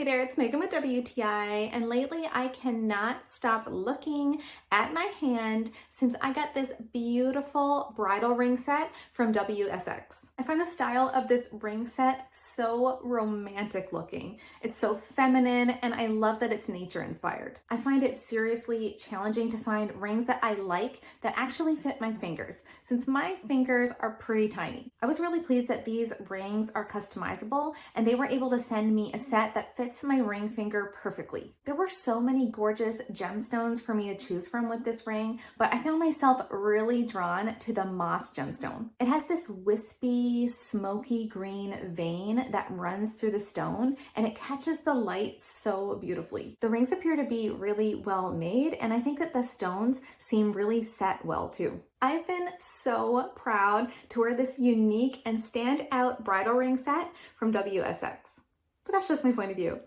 Hey there, it's Megan with WTI, and lately I cannot stop looking at my hand since I got this beautiful bridal ring set from WSX. I find the style of this ring set so romantic looking. It's so feminine, and I love that it's nature inspired. I find it seriously challenging to find rings that I like that actually fit my fingers, since my fingers are pretty tiny. I was really pleased that these rings are customizable, and they were able to send me a set that fits my ring finger perfectly. There were so many gorgeous gemstones for me to choose from with this ring, but I found myself really drawn to the moss gemstone. It has this wispy, smoky green vein that runs through the stone, and it catches the light so beautifully. The rings appear to be really well made, and I think that the stones seem really set well too. I've been so proud to wear this unique and stand out bridal ring set from WSX. But that's just my point of view.